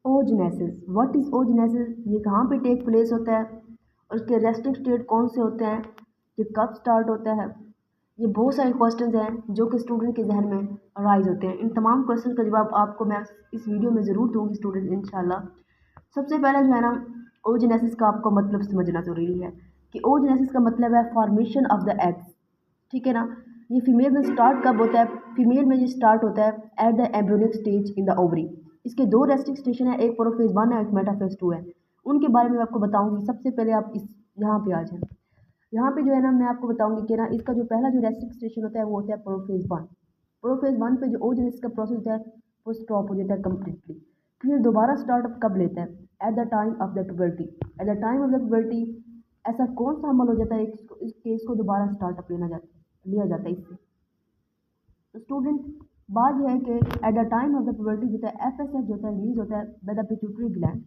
Oogenesis, what is oogenesis, ये कहाँ पे टेक प्लेस होता है और इसके रेस्टिंग स्टेट कौन से होते हैं, ये कब स्टार्ट होता है। ये बहुत सारे क्वेश्चंस हैं जो कि स्टूडेंट के जहन में अराइज होते हैं। इन तमाम क्वेश्चन का जवाब आपको मैं इस वीडियो में ज़रूर दूंगी स्टूडेंट इंशाल्लाह। सबसे पहले जो है ना, ओजेनेसिस का आपको मतलब समझना ज़रूरी है कि ओजेनेसिस का मतलब है फॉर्मेशन ऑफ द एग्स। ठीक है ना। ये फीमेल में स्टार्ट कब होता है, फीमेल में ये स्टार्ट होता है at the embryonic stage in the ovary. इसके दो रेस्टिंग स्टेशन है, एक प्रोफेज 1 है, एक मेटाफेज 2 है। उनके बारे में आपको बताऊंगी। सबसे पहले आप इस यहाँ पे आ जाएं। यहाँ पे जो है ना, मैं आपको बताऊंगी कि ना, इसका जो पहला जो रेस्टिंग स्टेशन होता है वो होता है प्रोफेज 1। प्रोफेज 1 पे जो ओजेनेसिस का प्रोसेस होता है वो स्टॉप हो जाता है कम्प्लीटली। फिर दोबारा स्टार्ट कब लेता है, at the time of the puberty. At the time of the puberty ऐसा कौन सा अमल हो जाता है इस केस को दोबारा स्टार्टअप लिया जाता है इससे। तो स्टूडेंट, बात यह है कि at the time of the puberty जो है एफएसएच जो होता है रिलीज होता है by the pituitary gland.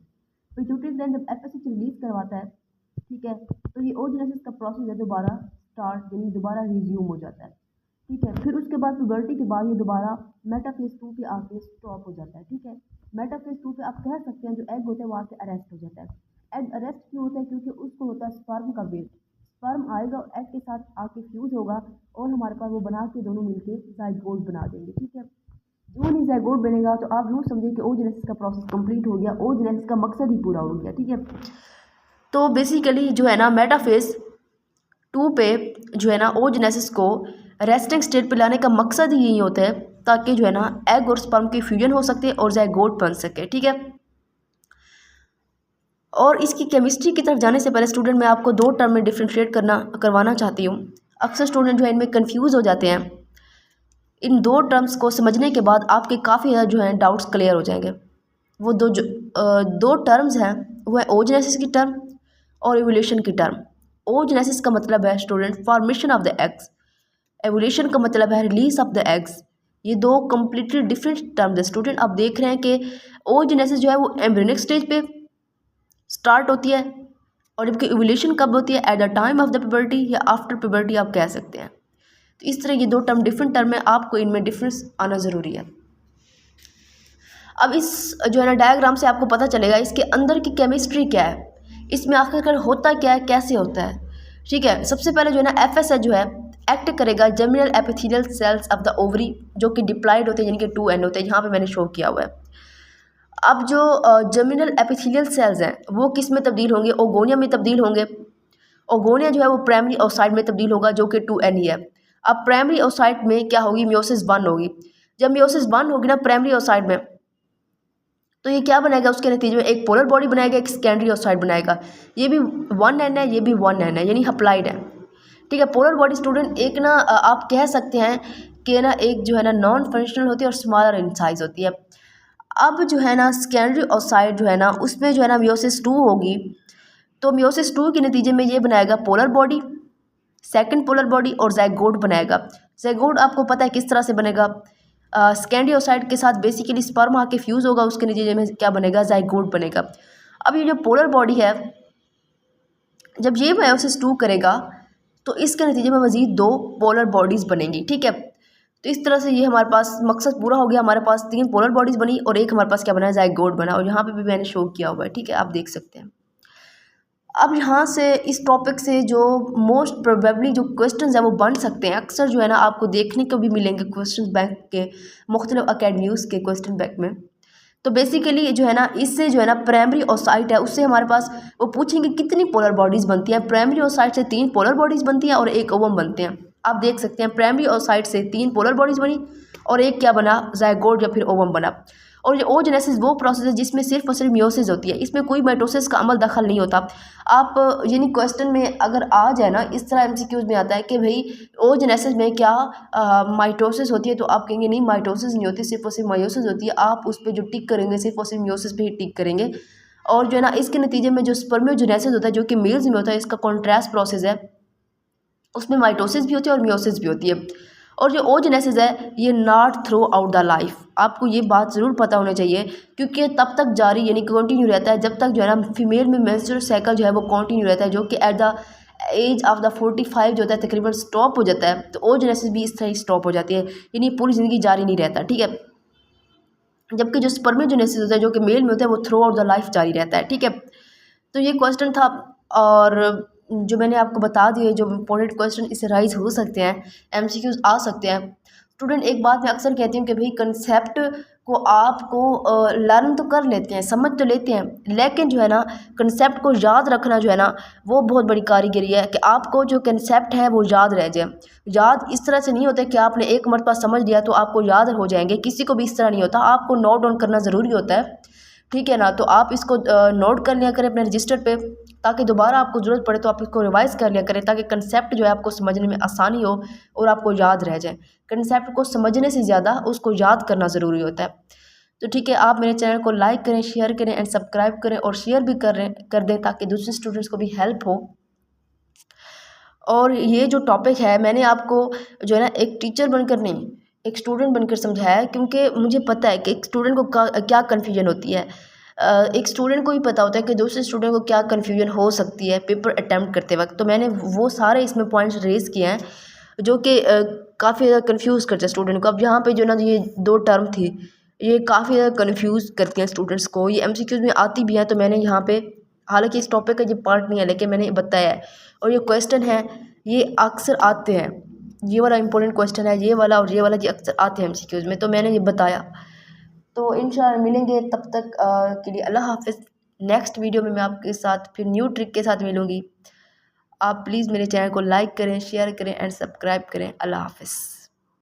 Pituitary gland जब एफएसएच रिलीज करवाता है, ठीक है, तो ये ओजेनेसिस का प्रोसेस है दोबारा स्टार्ट यानी दोबारा रिज्यूम हो जाता है। ठीक है, फिर उसके बाद प्यूबर्टी के बाद ये दोबारा मेटाफेज 2 पे आके स्टॉप हो जाता है। ठीक है, मेटाफेज 2 पे आप कह सकते हैं जो एग होता है वहाँ से अरेस्ट हो जाता है। एग अरेस्ट क्यों होता है, क्योंकि उसको होता है स्पर्म का वेट। स्पर्म आएगा और एग के साथ आके फ्यूज होगा और हमारे पास वो बना के दोनों मिलके जाइगोट बना देंगे। ठीक है, जो नहीं जाइगोट बनेगा तो आप यूँ समझिए कि ओजेनेसिस का प्रोसेस कंप्लीट हो गया, ओजेनेसिस का मकसद ही पूरा हो गया। ठीक है, तो बेसिकली जो है ना, मेटाफेज 2 पे जो है ना ओजेनेसिस को रेस्टिंग स्टेट पे लाने का मकसद ही यही होता है ताकि जो है ना एग और स्पर्म की फ्यूजन हो सकते और जाइगोट बन सके। ठीक है, और इसकी केमिस्ट्री की तरफ जाने से पहले स्टूडेंट मैं आपको दो टर्म में डिफ्रेंशिएट करवाना चाहती हूँ। अक्सर स्टूडेंट जो है इनमें कंफ्यूज हो जाते हैं। इन दो टर्म्स को समझने के बाद आपके काफ़ी ज़्यादा जो है डाउट्स क्लियर हो जाएंगे। वो दो टर्म्स हैं, वो है ओजेनेसिस की टर्म और एवोल्यूशन की टर्म। ओजेनेसिस का मतलब है student formation of the eggs, evolution का मतलब है रिलीज ऑफ द एग्स। ये दो कम्प्लीटली डिफरेंट टर्म्स है स्टूडेंट। आप देख रहे हैं कि ओजेनेसिस जो है वो एम्ब्रियोनिक स्टेज पे स्टार्ट होती है और जबकि एवोल्यूशन कब होती है, at the time of the puberty या आफ्टर प्यूबर्टी आप कह सकते हैं। तो इस तरह ये दो टर्म डिफरेंट टर्म है, आपको इनमें डिफरेंस आना ज़रूरी है। अब इस जो है ना डायग्राम से आपको पता चलेगा इसके अंदर की केमिस्ट्री क्या है, इसमें आखिरकार होता क्या है, कैसे होता है। ठीक है, सबसे पहले जो है ना एफएसएच जो है एक्ट करेगा germinal epithelial cells of the ovary जो कि डिप्लॉयड होते हैं, यानी कि 2N होते हैं, यहाँ पे मैंने शो किया हुआ है। अब जो जर्मिनल एपिथेलियल सेल्स हैं वो किस में तब्दील होंगे, ओगोनिया में तब्दील होंगे। ओगोनिया जो है वो प्राइमरी ओसाइट में तब्दील होगा जो कि 2N ही है। अब प्राइमरी ओसाइट में क्या होगी, मियोसिस 1 होगी। जब मियोसिस 1 होगी ना प्राइमरी ओसाइट में, तो ये क्या बनाएगा, उसके नतीजे में एक पोलर बॉडी बनाएगा, एक सेकेंडरी ओसाइट बनाएगा। ये भी 1N है, ये भी 1N है, यानी हप्लाइड है। ठीक है, पोलर बॉडी स्टूडेंट एक ना आप कह सकते हैं कि ना एक जो है ना नॉन फंक्शनल होती है और स्मॉलर इन साइज होती है। अब जो है ना सेकेंडरी ओसाइट जो है ना उसमें जो है ना मियोसिस 2 होगी, तो मियोसिस 2 के नतीजे में ये बनाएगा polar body, second polar body और जाइगोट बनाएगा। जाइगोट आपको पता है किस तरह से बनेगा, सेकेंडरी ओसाइट के साथ बेसिकली स्पर्म आके फ्यूज होगा, उसके नतीजे में क्या बनेगा, जाइगोट बनेगा। अब ये जो पोलर बॉडी है जब ये मियोसिस 2 करेगा तो इसके नतीजे में मज़ीद 2 पोलर बॉडीज़ बनेंगी। ठीक है, तो इस तरह से ये हमारे पास मकसद पूरा हो गया। हमारे पास 3 पोलर बॉडीज़ बनी और एक हमारे पास क्या बना है, जाइगोट बना, और यहाँ पे भी मैंने शो किया हुआ है। ठीक है, आप देख सकते हैं। अब यहाँ से इस टॉपिक से जो मोस्ट प्रोबेबली जो क्वेश्चंस हैं वो बन सकते हैं, अक्सर जो है ना आपको देखने को भी मिलेंगे क्वेश्चन बैंक के मुख्तलिफ अकेडमीज़ के क्वेश्चन बैंक में। तो बेसिकली जो है ना इससे जो है ना प्राइमरी ओसाइट है उससे हमारे पास वो पूछेंगे कितनी पोलर बॉडीज़ बनती हैं। प्राइमरी ओसाइट से 3 पोलर बॉडीज़ बनती हैं और एक ओवम बनते हैं। आप देख सकते हैं प्राइमरी ओसाइट से 3 पोलर बॉडीज़ बनी और एक क्या बना, जाइगोट या फिर ओवम बना। और ये ओजेनेसिस वो प्रोसेस है जिसमें सिर्फ और सिर्फ मियोसिस होती है, इसमें कोई माइटोसिस का अमल दखल नहीं होता। आप यानी क्वेश्चन में अगर आ जाए ना इस तरह एमसीक्यूज में आता है कि भाई ओजेनेसिस में क्या माइटोसिस होती है, तो आप कहेंगे नहीं माइटोसिस नहीं होती, सिर्फ और सिर्फ मायोसिस होती है। आप उस पर जो टिक करेंगे सिर्फ और सिर्फ मियोसिस पे ही टिक करेंगे। और जो है ना इसके नतीजे में जो स्पर्मियोजेनेसिस होता है जो कि मेल्स में होता है, इसका कॉन्ट्रास्ट प्रोसेस है, उसमें माइटोसिस भी होती है और मियोसिस भी होती है। और जो ओजेनेसिस है ये not through out the life, आपको ये बात ज़रूर पता होना चाहिए क्योंकि तब तक जारी यानी कंटिन्यू रहता है जब तक जो है ना फीमेल में मेंस्ट्रुअल साइकिल जो है वो कंटिन्यू रहता है, जो कि at the age of the 45 जो होता है तकरीबन स्टॉप हो जाता है। तो ओजेनेसिस भी इस तरह स्टॉप हो जाती है, यानी पूरी ज़िंदगी जारी नहीं रहता। ठीक है, जबकि जो स्पर्मेटोजेनेसिस होता है जो कि मेल में होता है वो थ्रू आउट द लाइफ जारी रहता है। ठीक है, तो ये क्वेश्चन था और जो मैंने आपको बता दिए जो इंपॉर्टेंट क्वेश्चन इससे राइज हो सकते हैं, एमसीक्यूज आ सकते हैं। स्टूडेंट एक बात मैं अक्सर कहती हूँ कि भाई कंसेप्ट को आपको लर्न तो कर लेते हैं, समझ तो लेते हैं, लेकिन जो है ना कंसेप्ट को याद रखना जो है ना वो बहुत बड़ी कारीगरी है कि आपको जो कंसेप्ट है वो याद रह जाए। याद इस तरह से नहीं होता कि आपने एक मरतबा समझ लिया तो आपको याद हो जाएंगे, किसी को भी इस तरह नहीं होता, आपको नोट डाउन करना ज़रूरी होता है। ठीक है ना, तो आप इसको नोट कर लिया करें अपने रजिस्टर पे, ताकि दोबारा आपको ज़रूरत पड़े तो आप इसको रिवाइज़ कर लिया करें, ताकि कंसेप्ट जो है आपको समझने में आसानी हो और आपको याद रह जाए। कंसेप्ट को समझने से ज़्यादा उसको याद करना ज़रूरी होता है। तो ठीक है, आप मेरे चैनल को लाइक करें, शेयर करें एंड सब्सक्राइब करें और शेयर भी कर दें ताकि दूसरे स्टूडेंट्स को भी हेल्प हो। और ये जो टॉपिक है मैंने आपको जो है ना एक टीचर बनकर नहीं एक स्टूडेंट बनकर समझाया है, क्योंकि मुझे पता है कि एक स्टूडेंट को क्या कन्फ्यूजन होती है। एक स्टूडेंट को ही पता होता है कि दूसरे स्टूडेंट को क्या कन्फ्यूजन हो सकती है पेपर अटैम्प्ट करते वक्त। तो मैंने वो सारे इसमें पॉइंट्स रेज़ किए हैं जो कि काफ़ी ज़्यादा कन्फ्यूज़ करते हैं स्टूडेंट को। अब यहाँ पे जो ना ये 2 टर्म थी ये काफ़ी ज़्यादा कन्फ्यूज़ करती हैं स्टूडेंट्स को, ये एमसीक्यूज़ में आती भी हैं। तो मैंने यहाँ पे, हालांकि इस टॉपिक का ये पार्ट नहीं है लेकिन मैंने बताया है, और ये क्वेश्चन है ये अक्सर आते हैं, ये वाला इंपॉर्टेंट क्वेश्चन है, ये वाला और ये वाला ये अक्सर आते हैं एमसीक्यूज़ में, तो मैंने ये बताया। तो इंशाल्लाह मिलेंगे, तब तक के लिए अल्लाह हाफ़िज़। नेक्स्ट वीडियो में मैं आपके साथ फिर न्यू ट्रिक के साथ मिलूँगी। आप प्लीज़ मेरे चैनल को लाइक करें, शेयर करें एंड सब्सक्राइब करें। अल्लाह हाफ़िज़।